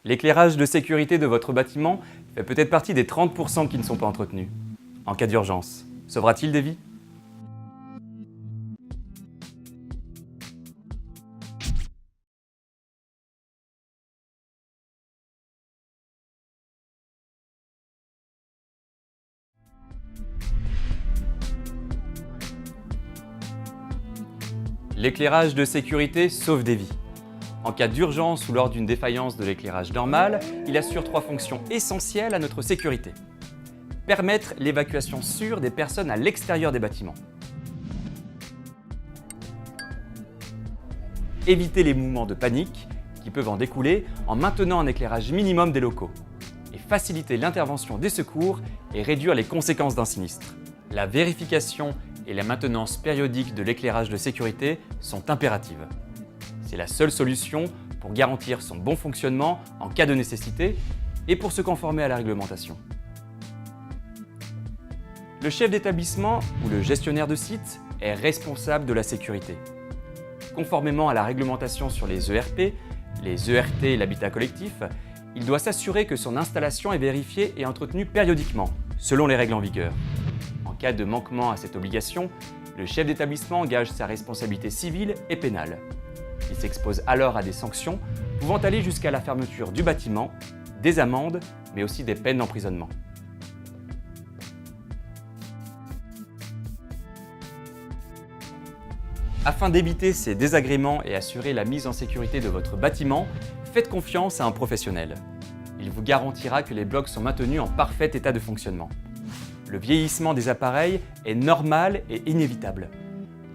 L'éclairage de sécurité de votre bâtiment fait peut-être partie des 30% qui ne sont pas entretenus. En cas d'urgence, sauvera-t-il des vies? L'éclairage de sécurité sauve des vies. En cas d'urgence ou lors d'une défaillance de l'éclairage normal, il assure 3 fonctions essentielles à notre sécurité. Permettre l'évacuation sûre des personnes à l'extérieur des bâtiments. Éviter les mouvements de panique qui peuvent en découler en maintenant un éclairage minimum des locaux. Et faciliter l'intervention des secours et réduire les conséquences d'un sinistre. La vérification et la maintenance périodique de l'éclairage de sécurité sont impératives. C'est la seule solution pour garantir son bon fonctionnement en cas de nécessité et pour se conformer à la réglementation. Le chef d'établissement ou le gestionnaire de site est responsable de la sécurité. Conformément à la réglementation sur les ERP, les ERT et l'habitat collectif, il doit s'assurer que son installation est vérifiée et entretenue périodiquement, selon les règles en vigueur. En cas de manquement à cette obligation, le chef d'établissement engage sa responsabilité civile et pénale. Il s'expose alors à des sanctions pouvant aller jusqu'à la fermeture du bâtiment, des amendes, mais aussi des peines d'emprisonnement. Afin d'éviter ces désagréments et assurer la mise en sécurité de votre bâtiment, faites confiance à un professionnel. Il vous garantira que les blocs sont maintenus en parfait état de fonctionnement. Le vieillissement des appareils est normal et inévitable.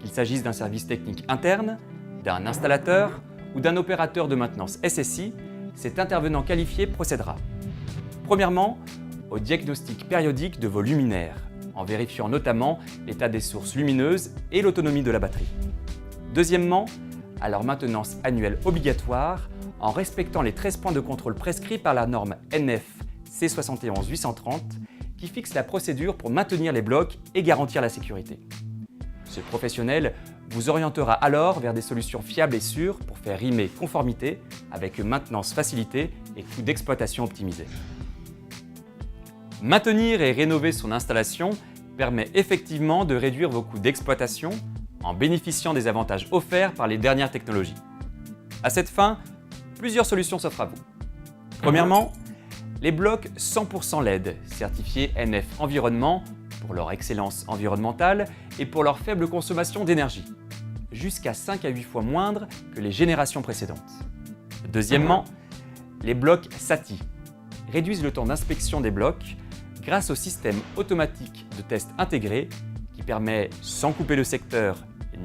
Qu'il s'agisse d'un service technique interne, d'un installateur ou d'un opérateur de maintenance SSI, cet intervenant qualifié procédera. Premièrement, au diagnostic périodique de vos luminaires, en vérifiant notamment l'état des sources lumineuses et l'autonomie de la batterie. Deuxièmement, à leur maintenance annuelle obligatoire, en respectant les 13 points de contrôle prescrits par la norme NF C71-830 qui fixe la procédure pour maintenir les blocs et garantir la sécurité. Ce professionnel vous orientera alors vers des solutions fiables et sûres pour faire rimer conformité avec une maintenance facilitée et coûts d'exploitation optimisés. Maintenir et rénover son installation permet effectivement de réduire vos coûts d'exploitation en bénéficiant des avantages offerts par les dernières technologies. À cette fin, plusieurs solutions s'offrent à vous. Premièrement, les blocs 100% LED, certifiés NF Environnement pour leur excellence environnementale et pour leur faible consommation d'énergie, jusqu'à 5 à 8 fois moindre que les générations précédentes. Deuxièmement, les blocs SATI réduisent le temps d'inspection des blocs grâce au système automatique de test intégré qui permet, sans couper le secteur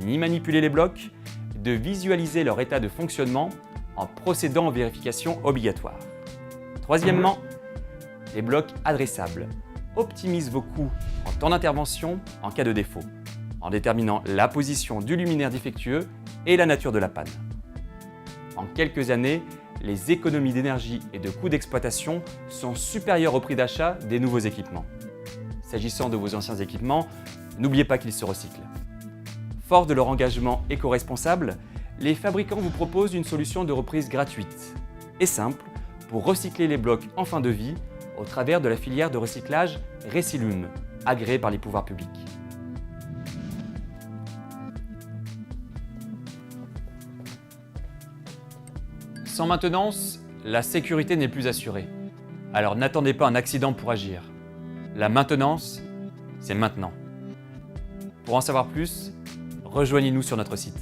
ni manipuler les blocs, de visualiser leur état de fonctionnement en procédant aux vérifications obligatoires. Troisièmement, les blocs adressables optimisent vos coûts en temps d'intervention en cas de défaut, en déterminant la position du luminaire défectueux et la nature de la panne. En quelques années, les économies d'énergie et de coûts d'exploitation sont supérieures au prix d'achat des nouveaux équipements. S'agissant de vos anciens équipements, n'oubliez pas qu'ils se recyclent. Forts de leur engagement éco-responsable, les fabricants vous proposent une solution de reprise gratuite et simple pour recycler les blocs en fin de vie au travers de la filière de recyclage Recilum, agréée par les pouvoirs publics. Sans maintenance, la sécurité n'est plus assurée. Alors n'attendez pas un accident pour agir. La maintenance, c'est maintenant. Pour en savoir plus, rejoignez-nous sur notre site.